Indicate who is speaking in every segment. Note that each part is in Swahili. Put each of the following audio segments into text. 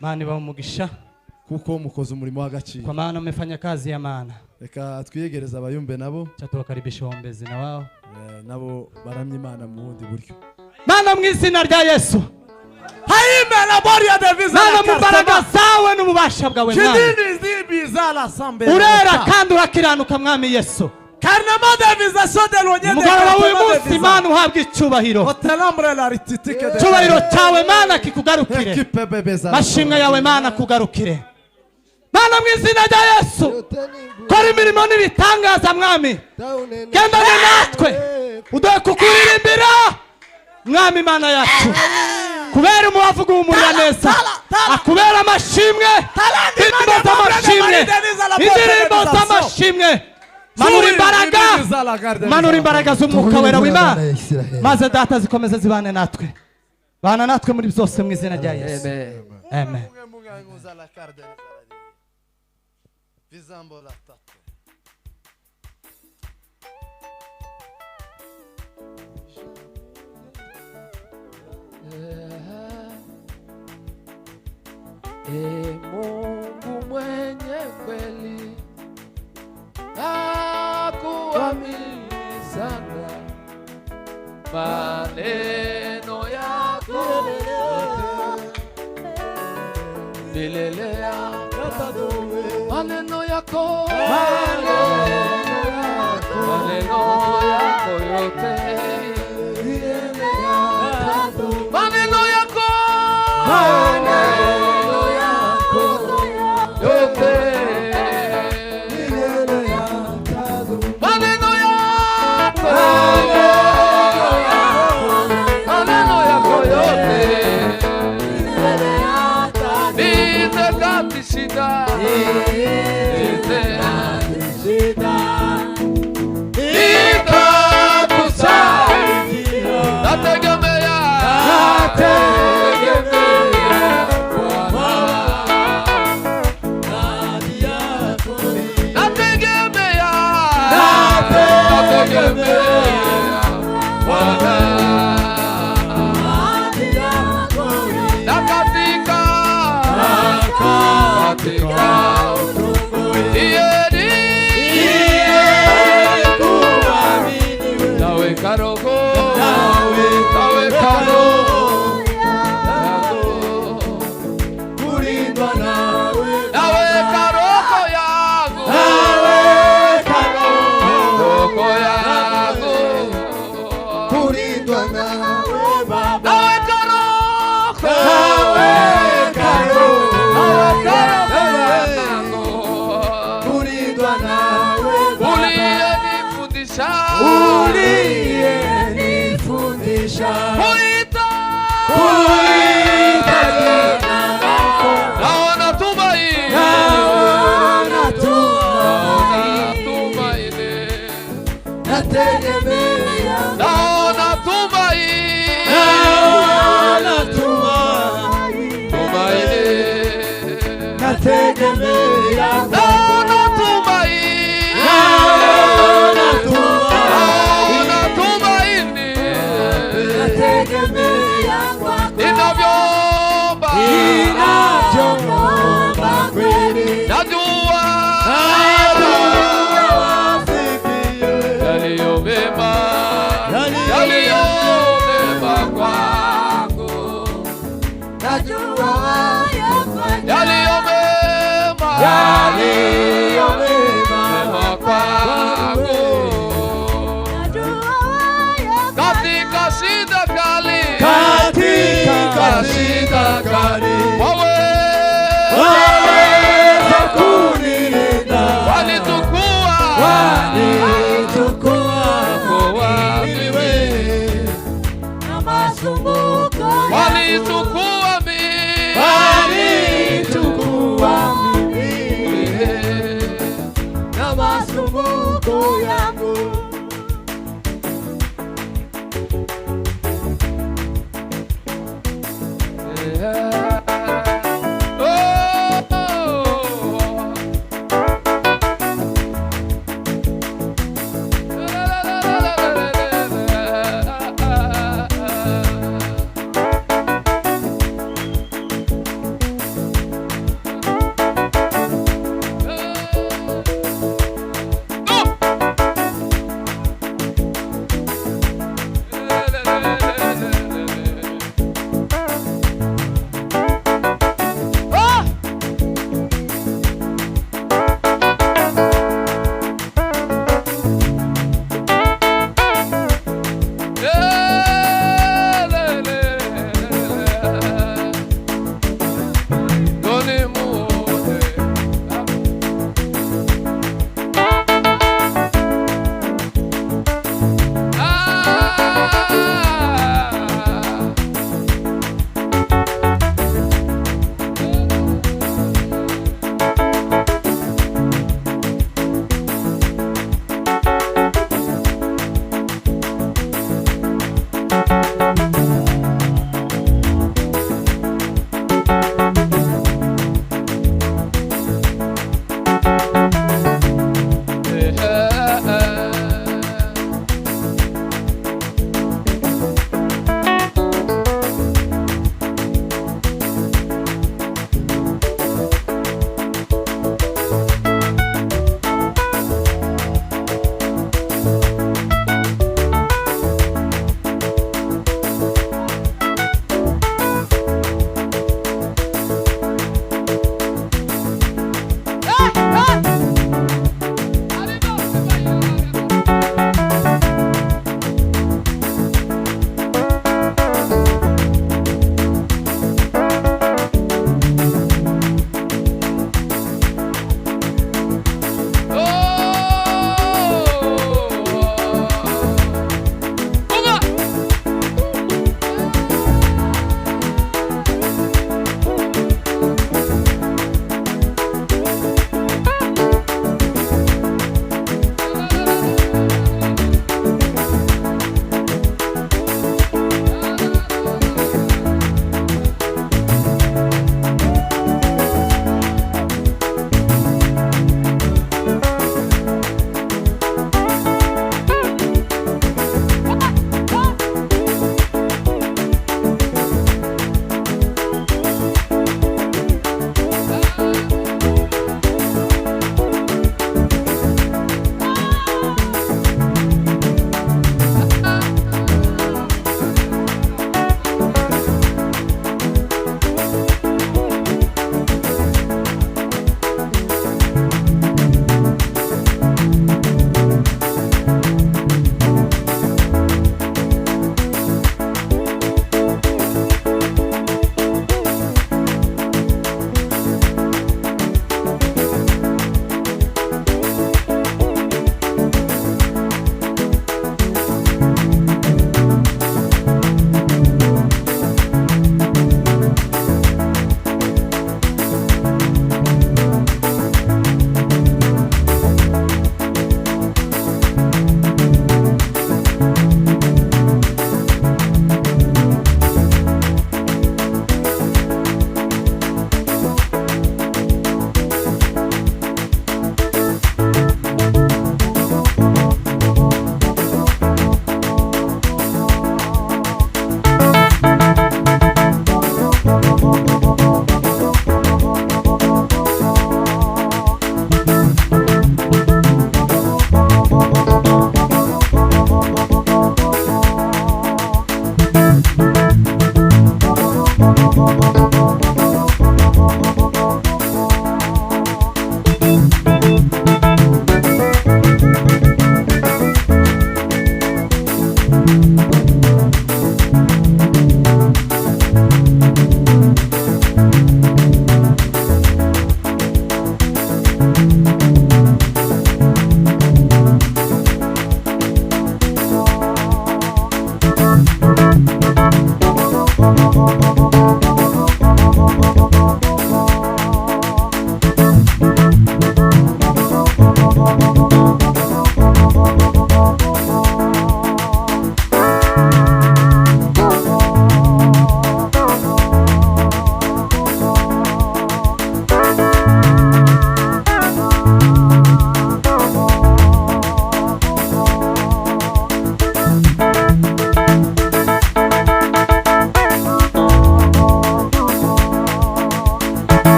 Speaker 1: Mani bamugisha
Speaker 2: kuko mukoze umurimo w'agaciro.
Speaker 1: Kwa maana umefanya kazi ya maana.
Speaker 2: Reka twiyegereza abayumbe nabo.
Speaker 1: Chatuwakaribisha ombezi na wao.
Speaker 2: Nabo baramye Imana mu bundi buryo.
Speaker 1: Mana mu izina rya Yesu.
Speaker 2: Haime la boria de visa.
Speaker 1: Mana mu mbaraga zawe n'ububasha bwawe Mwami.
Speaker 2: Chidini zibizala sambe.
Speaker 1: Urera kandi urakiranuka Mwami Yesu.
Speaker 2: Karnama de visa so de lonyene.
Speaker 1: Mugara wawe munsi Mana uhabwa icubahiro.
Speaker 2: Otelambre la rititike de.
Speaker 1: Cubahiro cyawe Mana kikugarukire. Mashimwe yawe Mana kugarukire. Mana mu izina rya Yesu. Kora imirimo n'ibitangaza Mwami. Gendane natwe. Udoye kukuririmbira Mwami Mana yacu. Kubera umuwavuga umurira neza. Akubera amashimwe. Indirimbo z'amashimwe. Manura imbaraga z'umwuka wera w'Imana. Maze data zikomeze zibane natwe. Bana natwe muri byose mu izina rya Yesu. Amen.
Speaker 3: Mungu mwenye kweli hakuamini sana maneno yako milele maneno yako yote maneno yako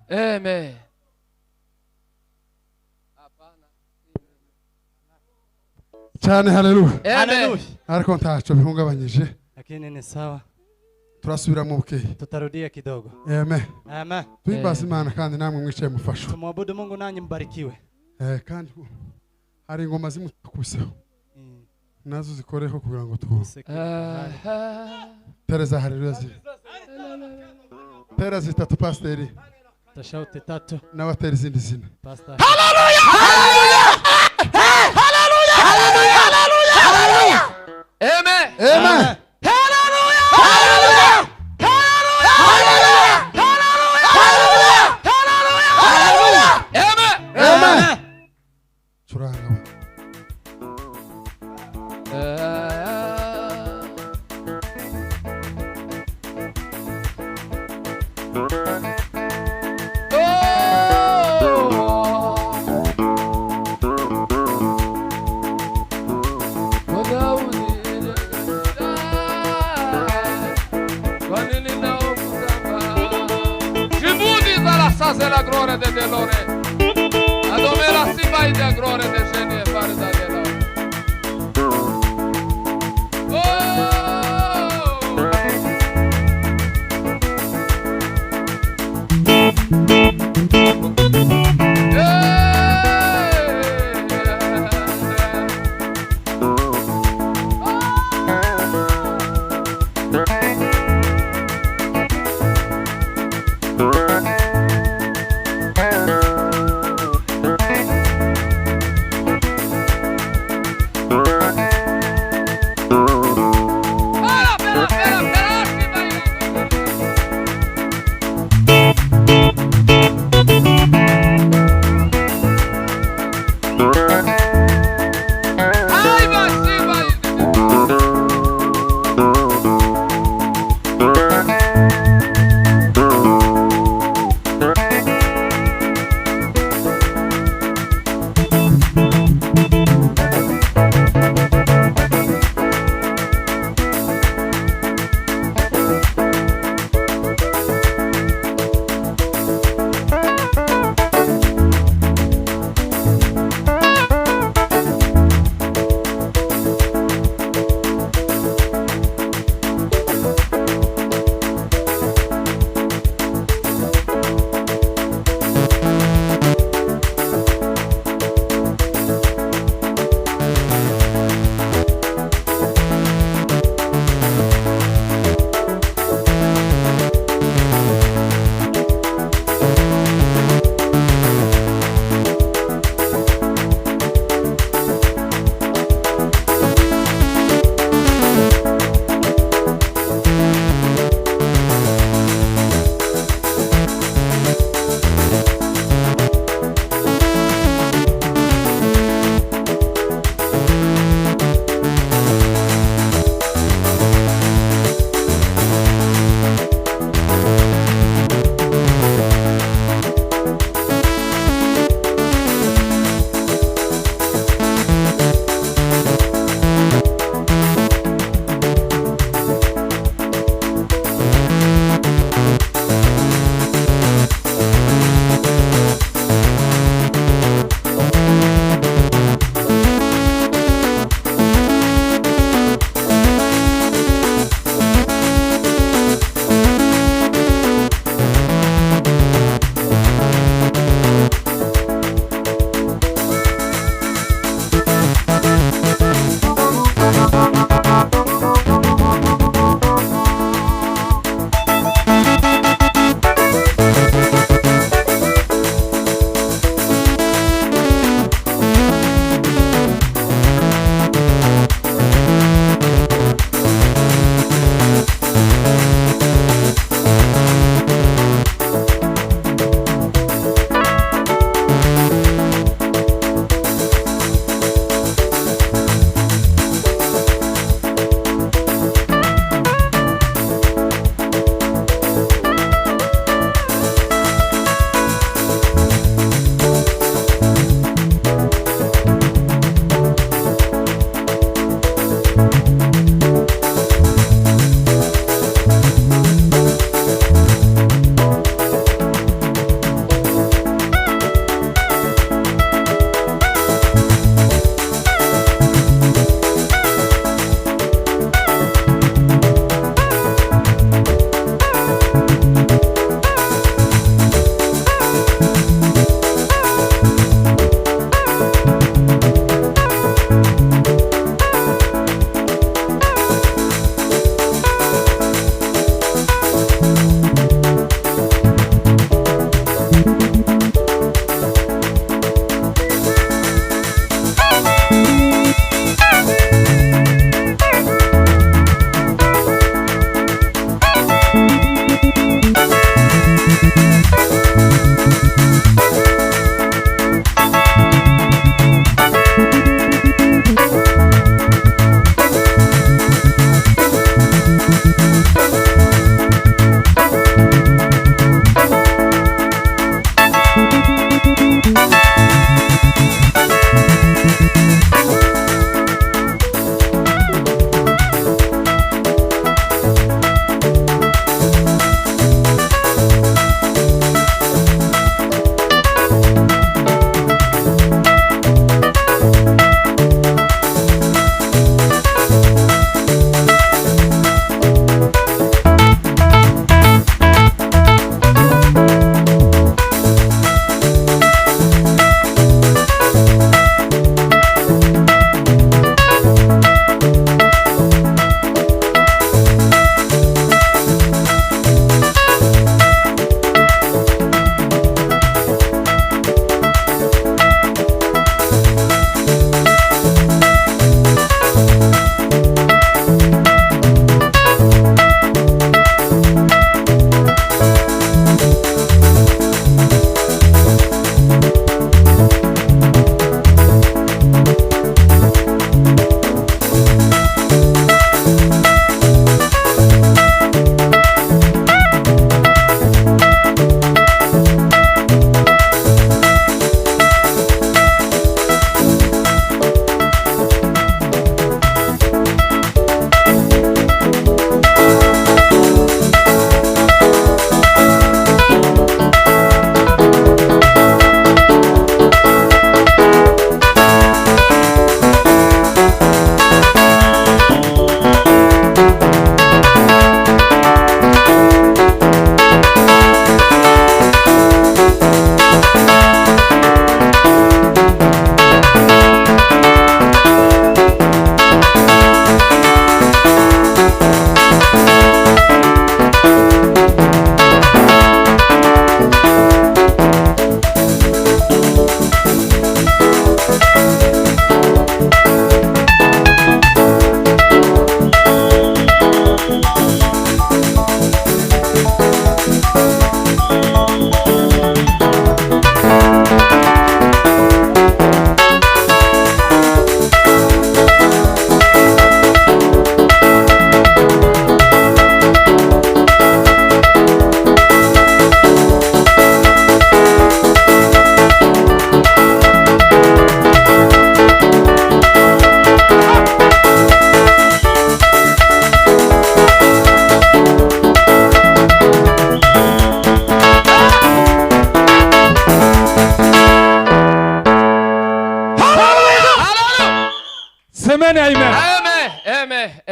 Speaker 3: Amen.
Speaker 4: cyane haleluya.
Speaker 3: Amen.
Speaker 4: Ariko ntacho bihungabanyije.
Speaker 1: Lakini ni sawa.
Speaker 4: Turasubira mu bukeye.
Speaker 1: Tutarudia kidogo.
Speaker 4: Amen.
Speaker 1: Amen.
Speaker 4: Tuimbaza Imana kandi namwe mwicaye mufasho.
Speaker 1: Tumwabudu Mungu nanyi mbarikiwe.
Speaker 4: Kandi hari ingoma zimukuseho. Nazo zikoreho kugira ngo twuse. Tereza haleluya. Tera zitatu pasteri.
Speaker 1: Tashauti tatu.
Speaker 4: Na wateri zindi zina.
Speaker 1: Pastor.
Speaker 2: Hallelujah! Hallelujah! Hallelujah! Hallelujah! Hallelujah!
Speaker 3: Amen.
Speaker 4: Amen.
Speaker 2: Hallelujah! Hallelujah! Hallelujah!
Speaker 3: C'est la gloire de Delore. Adome la sibai de gloire de Genie e fare da Delore.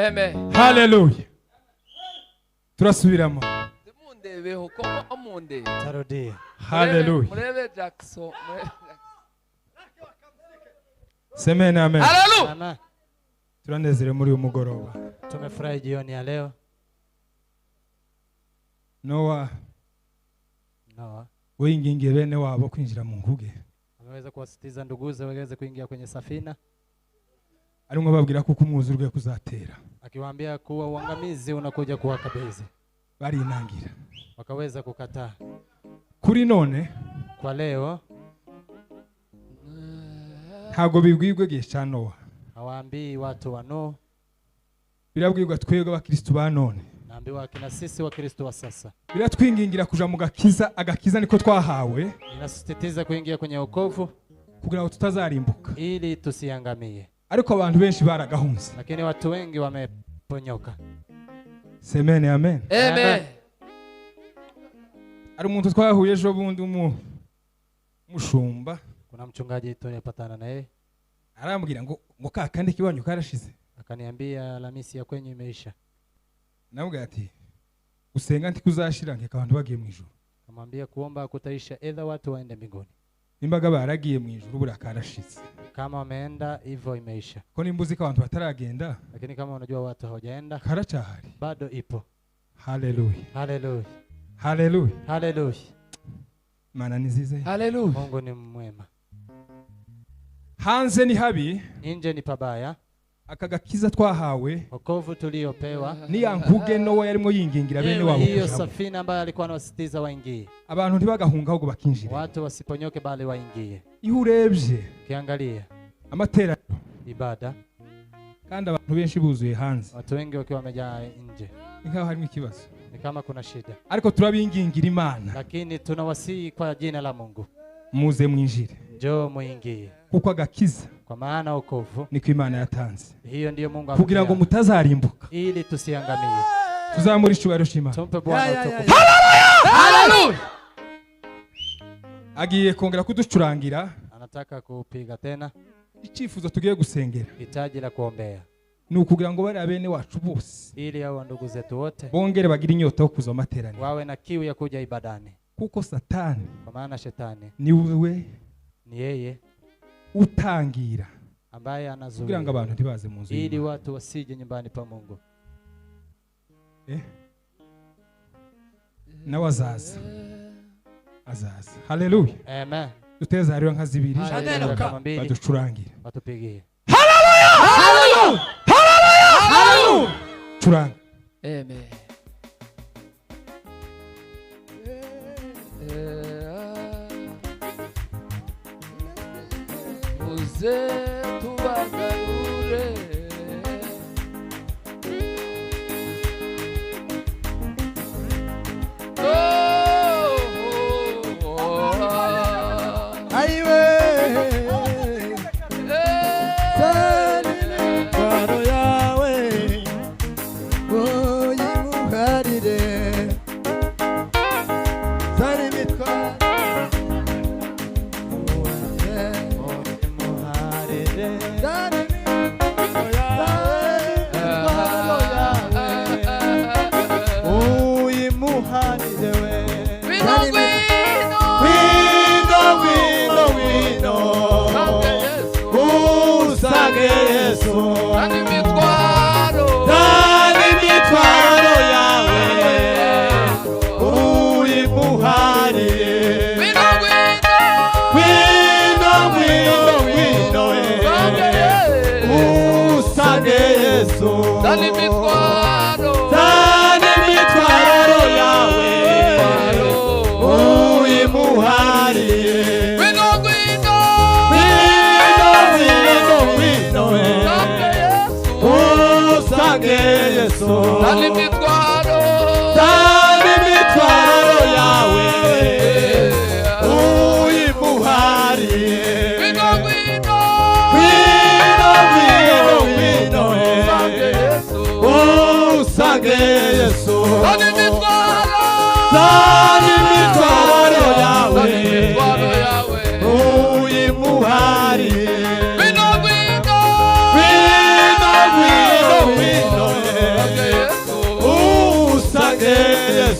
Speaker 3: Amen.
Speaker 2: Hallelujah. Turasubiramo.
Speaker 3: Mundebeho ko amunde.
Speaker 1: Tarudia.
Speaker 2: Hallelujah.
Speaker 3: Murebe Jackson.
Speaker 2: Amen, amen.
Speaker 3: Hallelujah.
Speaker 1: Amen.
Speaker 2: Turanezere muri umugoroba.
Speaker 1: Tumefurahi jioni ya leo.
Speaker 2: Noah winginge bene wabo kwinjira mu nguge.
Speaker 1: Ameweza kuwasitiza nduguze waweze kuingia kwenye safina.
Speaker 2: Arimo babwira kuko umwuzurwe kuzatera.
Speaker 1: Akiwaambia kuwa uangamizi unakuja kuwakabidhi.
Speaker 2: Bari inangira.
Speaker 1: Wakaweza kukataa.
Speaker 2: Kuri none
Speaker 1: kwa leo
Speaker 2: ntago bibwirwe gesha Noah.
Speaker 1: Hawaambii watu wa Nuhu.
Speaker 2: Birabwirwa twebwe abakristo ba none.
Speaker 1: Naambiwa kina sisi wa Kristo wa sasa.
Speaker 2: Biratwingingira kuja mu gakiza, agakiza niko twahawe.
Speaker 1: Inasisitiza kuingia kwenye wokovu
Speaker 2: kugira ngo tutazarimbuka.
Speaker 1: Ili tusiangamie.
Speaker 2: Ariko abantu benshi baragahunze.
Speaker 1: Lakini watu wengi wameponyoka.
Speaker 2: Amen, amen.
Speaker 3: Amen.
Speaker 2: Ari umuntu twahuye ejo bundi mushumba.
Speaker 1: Kuna mchungaji tunapatana na yeye.
Speaker 2: Arambwira ngo kakande kibanyu karashize.
Speaker 1: Akaniambia Alhamisi ya kwenyu imeisha.
Speaker 2: Navuga ati usenga nti kuzashira nke abantu bagiye mu ijuru.
Speaker 1: Kamwambia kuomba kutaisha either watu waende mbinguni.
Speaker 2: Imbaga baragiye mu ijuru burakarashize.
Speaker 1: Kama wameenda hivyo imeisha.
Speaker 2: Ko nimbuzi ko abantu bataragenda.
Speaker 1: Lakini kama unajua watu hawajaenda
Speaker 2: karachahari.
Speaker 1: Bado ipo.
Speaker 2: Hallelujah.
Speaker 1: Hallelujah.
Speaker 2: Hallelujah.
Speaker 1: Hallelujah.
Speaker 2: Mana nizize.
Speaker 3: Hallelujah.
Speaker 1: Mungu ni mwema.
Speaker 2: Hanze ni habi.
Speaker 1: Nje ni pabaya.
Speaker 2: Akagakiza twahawe.
Speaker 1: Wokovu tuliopewa.
Speaker 2: Ni yankuge Nowa yarimo yingingira bene wabo.
Speaker 1: Hiyo safina ambayo alikuwa anawasitiza waingie.
Speaker 2: Abantu ntibagahunga ahubwo bakinjira.
Speaker 1: Watu wasiponyoke bali waingie.
Speaker 2: Ihurebye.
Speaker 1: Kiangalia.
Speaker 2: Amateraniro.
Speaker 1: Ibada.
Speaker 2: Kandi abantu benshi buzuye hanze.
Speaker 1: Watu wengi wakiwa wamejaa nje.
Speaker 2: Nikaho harimo ikibazo.
Speaker 1: Ni kama kuna shida.
Speaker 2: Ariko turabingingira Imana.
Speaker 1: Lakini tunawasihi kwa jina la Mungu.
Speaker 2: Muze mwinjire.
Speaker 1: Njoo muingie.
Speaker 2: Kuko agakiza.
Speaker 1: Kwa maana wokovu
Speaker 2: niko Imana yatanze.
Speaker 1: Hiyo ndiyo Mungu
Speaker 2: kugira ngo mutazarimbuka.
Speaker 1: Ili tusiangamie.
Speaker 2: Tuzamuri cyubahiro shima.
Speaker 1: Tumpe Bwana utukufu.
Speaker 3: Hallelujah.
Speaker 2: Agiye kongera kuducurangira.
Speaker 1: Anataka kupiga tena.
Speaker 2: Icyifuzo tugiye gusengera.
Speaker 1: Hitaji la kuombea.
Speaker 2: Nukugira ngo bari abene wacu bose.
Speaker 1: Ili hao ndugu zetu wote.
Speaker 2: Bongere bagira inyota yo kuza amateraniro.
Speaker 1: Wawe na kiu ya kuja ibadani.
Speaker 2: Kuko Satani.
Speaker 1: Kwa maana shetani.
Speaker 2: Ni wewe.
Speaker 1: Ni yeye.
Speaker 2: Utangira.
Speaker 1: Ambaye anazuia.
Speaker 2: Kugira ngo abantu ntibaze mu nzu.
Speaker 1: Ili watu wasije nyumbani pa Mungu.
Speaker 2: Na wazaza. Azaza. Hallelujah.
Speaker 1: Amen.
Speaker 2: Tuteza hariyo nka zibiri.
Speaker 1: Baducurangira. Batupigie.
Speaker 2: Hallelujah. Hallelujah. Hallelujah. Hallelujah. Curanga.
Speaker 3: Amen. Muze tubagarure.
Speaker 2: Uyimuhari.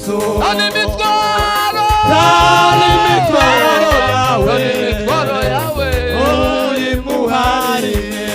Speaker 1: Yesu
Speaker 3: Tani mitwaro yawe
Speaker 1: uyimuhariye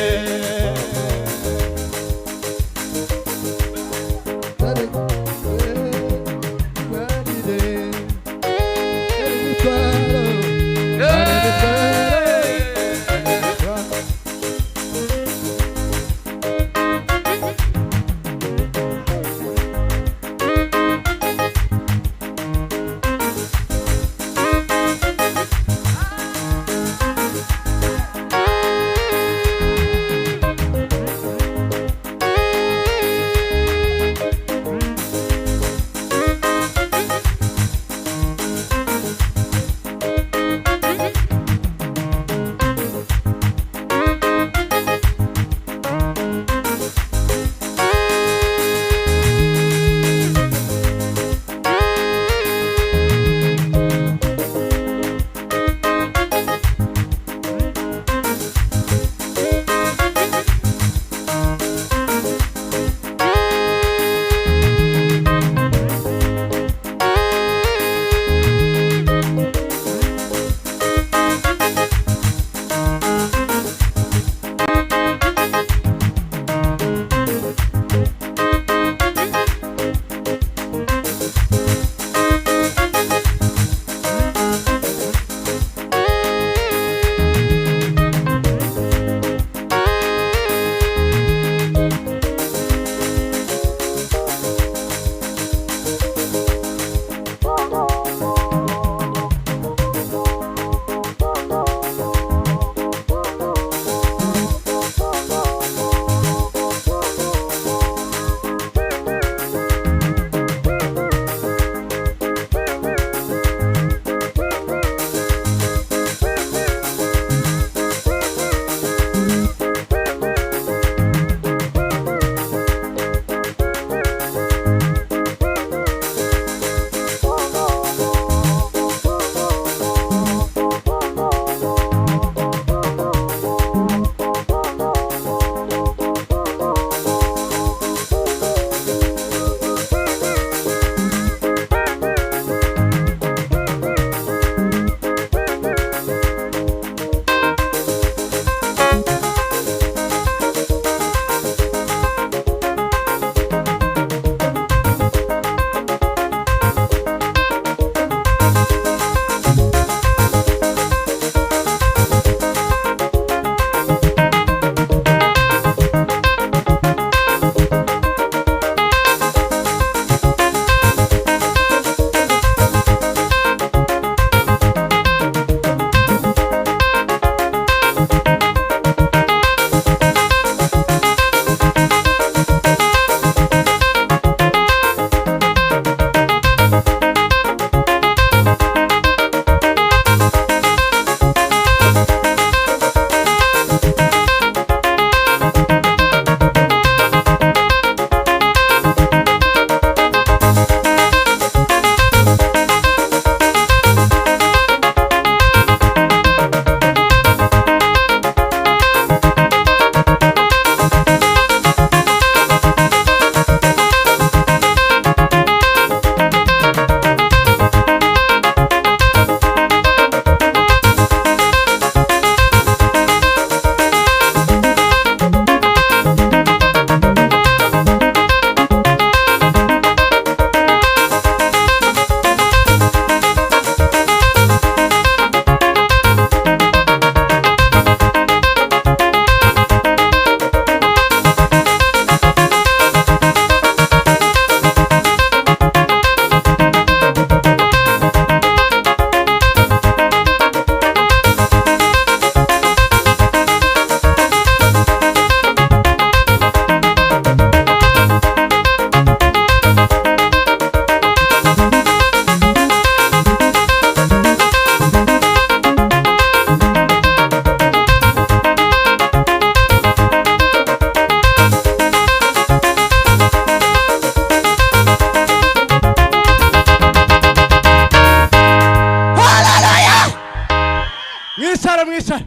Speaker 5: Mwisha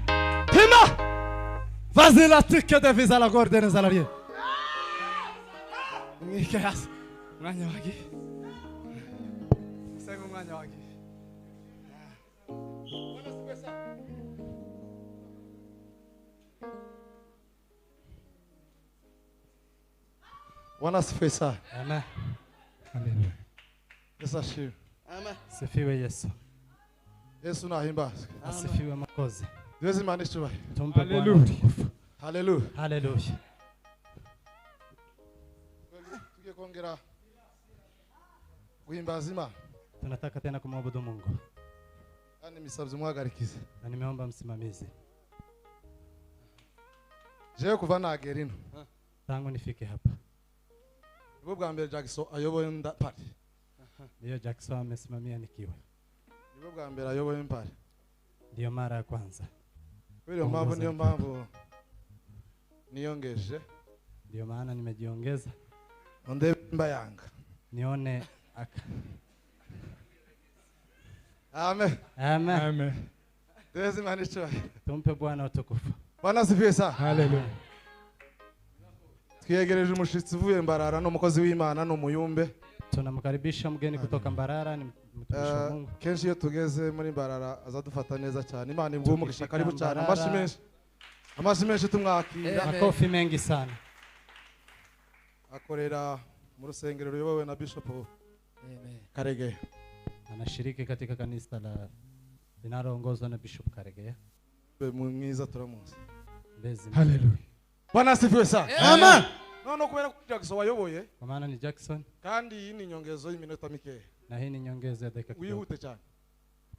Speaker 5: Pima Vazila tike de vizala gordene zalarie Mwike yas Mwanya wagi Senga umwanya wagiye.
Speaker 6: Bwana asifiwe sana.
Speaker 1: Amen.
Speaker 2: Haleluya.
Speaker 6: Yesu ashimwe.
Speaker 1: Sifiwe Yesu.
Speaker 6: Yesu nahimbazwe.
Speaker 1: Asifiwe makozi.
Speaker 6: Yesu Imana icyubahiro.
Speaker 1: Tumpe Bwana
Speaker 2: Haleluya.
Speaker 1: utukufu.
Speaker 6: Haleluya.
Speaker 1: Haleluya.
Speaker 6: Tugiye kongera guhimbaza Imana.
Speaker 1: Tunataka tena kumwabudu Mungu.
Speaker 6: Kandi misabye umwagarikize.
Speaker 1: Na nimeomba msimamizi.
Speaker 6: Jewe kuva nagera ino.
Speaker 1: Tangu nifike hapa.
Speaker 6: Ubwo bwa mbere Jackson ayoboye ndapari.
Speaker 1: Ndio Jackson amesimamia nikiwa.
Speaker 6: Ubwo bwa mbere ayoboye mpari.
Speaker 1: Ndio mara ya kwanza.
Speaker 6: Niyo mpamvu niyongeje.
Speaker 1: Ndio maana nimejiongeza.
Speaker 6: Ondebe mbayanga.
Speaker 1: Nione
Speaker 6: Amen.
Speaker 1: Amen.
Speaker 2: Amen.
Speaker 6: Yesu Imana icyubahiro.
Speaker 1: Tumpe Bwana utukufu.
Speaker 6: Bwana asifiwe sana.
Speaker 2: Haleluya.
Speaker 6: Twiyegereje umushitsi uvuye Mbarara n'umukozi w'Imana n'umuyumbe.
Speaker 1: Tunamkaribisha mgeni kutoka Mbarara, ni mtumishi wa Mungu.
Speaker 6: Kenshi iyo tugeze muri Mbarara azadufata neza cyane. Imana ibwumugisha karibu cyane. Amashi menshi tumwakira.
Speaker 1: Makofi mengi sana.
Speaker 6: Akorera mu rusengero ruyobowe na Bishop Karegeya.
Speaker 1: Anashiriki katika kanisa linaloongozwa na Bishop Karegeya.
Speaker 6: Mwiza turamuzi.
Speaker 1: Mbezi.
Speaker 2: Haleluya.
Speaker 6: Bwana asifiwe sana.
Speaker 1: Amen.
Speaker 6: None kubera ko Jackson wayoboye
Speaker 1: Kwa maana ni Jackson
Speaker 6: kandi iyi ni nyongezo y'iminota mikeya.
Speaker 1: na hii ni nyongeza ya dakika kidogo.
Speaker 6: Wihute cyane.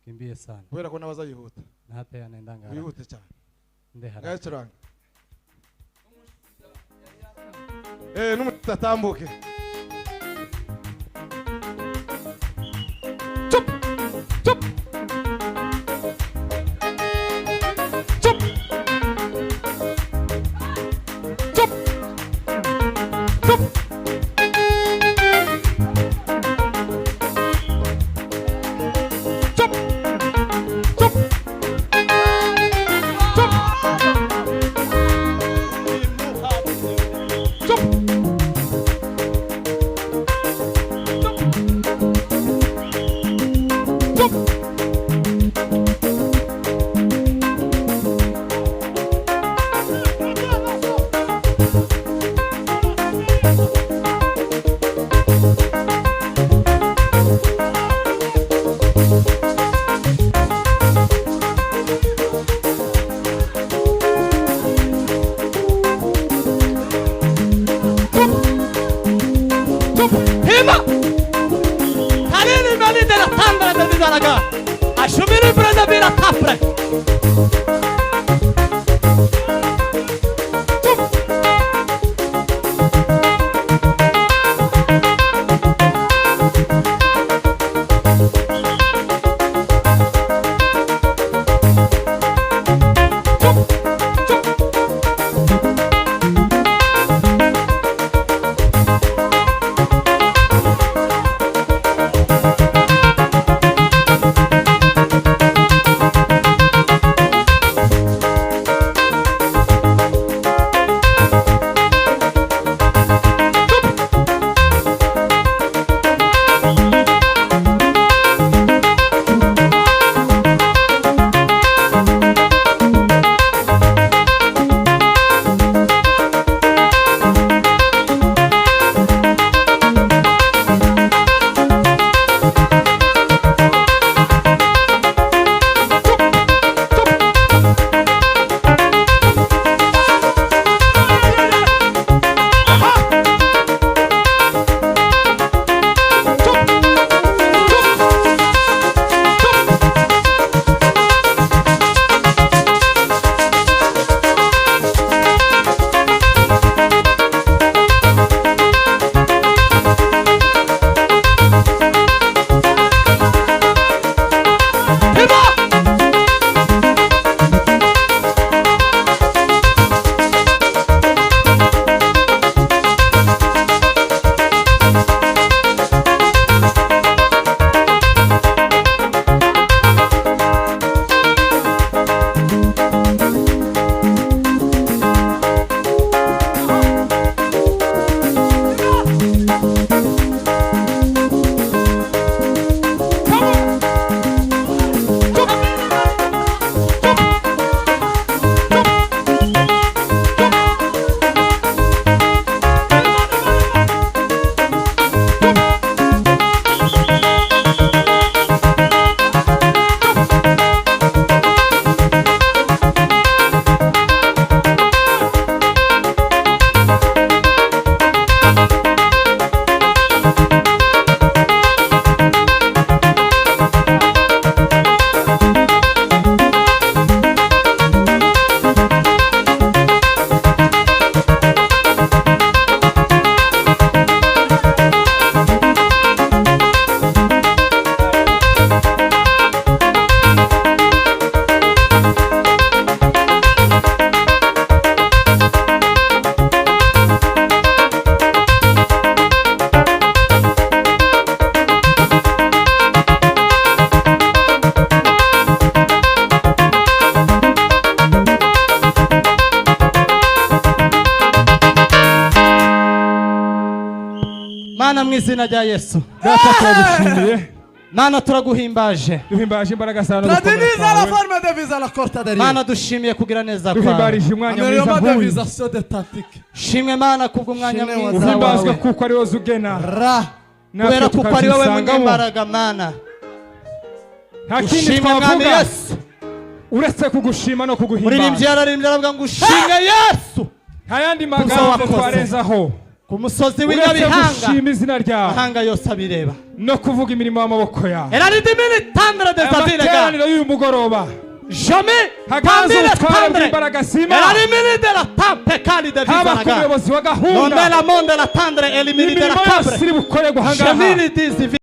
Speaker 1: Kimbie sana.
Speaker 6: Kubera ko nabaza yihuta.
Speaker 1: Na hata yanaendanga haraka.
Speaker 6: Wihute cyane.
Speaker 1: Nde haraka.
Speaker 6: Gacuranga. N'umutatambuke.
Speaker 1: Chup! Chup! Chup! Chup! Chup! Chup! Chup! Hima! Halini mali della tambra del vidalaga. Ashumiri brada bira tapre. izina rya Yesu.
Speaker 2: data turagushimiye
Speaker 1: Mana turaguhimbaje.
Speaker 2: duhimbaje imbaraga zawe no
Speaker 5: Tradiniza
Speaker 2: gukomera
Speaker 5: la
Speaker 2: kwawe
Speaker 5: forma de visa la corta de Rio.
Speaker 1: Mana dushimiye kugira neza kwawe.
Speaker 2: duhimbarije umwanya mwiza
Speaker 5: Amelioma de
Speaker 2: nk'uyu
Speaker 5: visa so de tactique.
Speaker 1: Shimwe Mana kubw'umwanya
Speaker 5: Shimwe
Speaker 1: mwiza
Speaker 2: uhimbazwe
Speaker 1: wawe.
Speaker 2: kuko ari wowe uzugena
Speaker 5: Ra.
Speaker 1: Kubera
Speaker 2: natwe
Speaker 1: kuko ari wowe
Speaker 2: tukabyisangamo
Speaker 1: munyembaraga Mana.
Speaker 2: nta kindi
Speaker 1: Ushimwe Mwami
Speaker 2: twavuga
Speaker 1: Yesu.
Speaker 2: uretse kugushima no
Speaker 1: Muririmbyi
Speaker 2: kuguhimbaza
Speaker 1: yararimbye aravuga ngo ushimwe Yesu.
Speaker 2: nta yandi
Speaker 1: Kuzo
Speaker 2: magambo
Speaker 1: wakoze.
Speaker 2: twarenzaho
Speaker 1: Ku musozi
Speaker 2: uretse
Speaker 1: w'inyabihanga.
Speaker 2: gushima izina ryawe
Speaker 1: Mahanga yose abireba.
Speaker 2: no kuvuga imirimo y'amaboko yawe
Speaker 1: Eradimini tandre de Zavirega.
Speaker 2: amateraniro y'uyu mugoroba
Speaker 1: Jamais
Speaker 2: hagaze
Speaker 1: tandre
Speaker 2: ubutware
Speaker 1: tandre.
Speaker 2: bw'imbaraga zima
Speaker 1: Eradimini de la tampe kali de
Speaker 2: haba ku
Speaker 1: Vizanaga.
Speaker 2: muyobozi wa
Speaker 1: Non
Speaker 2: gahunda
Speaker 1: la monde la tandre elimini de la
Speaker 2: imirimo yose
Speaker 1: cabre.
Speaker 2: iri bukorerwa ahangaha
Speaker 1: Jamini dizi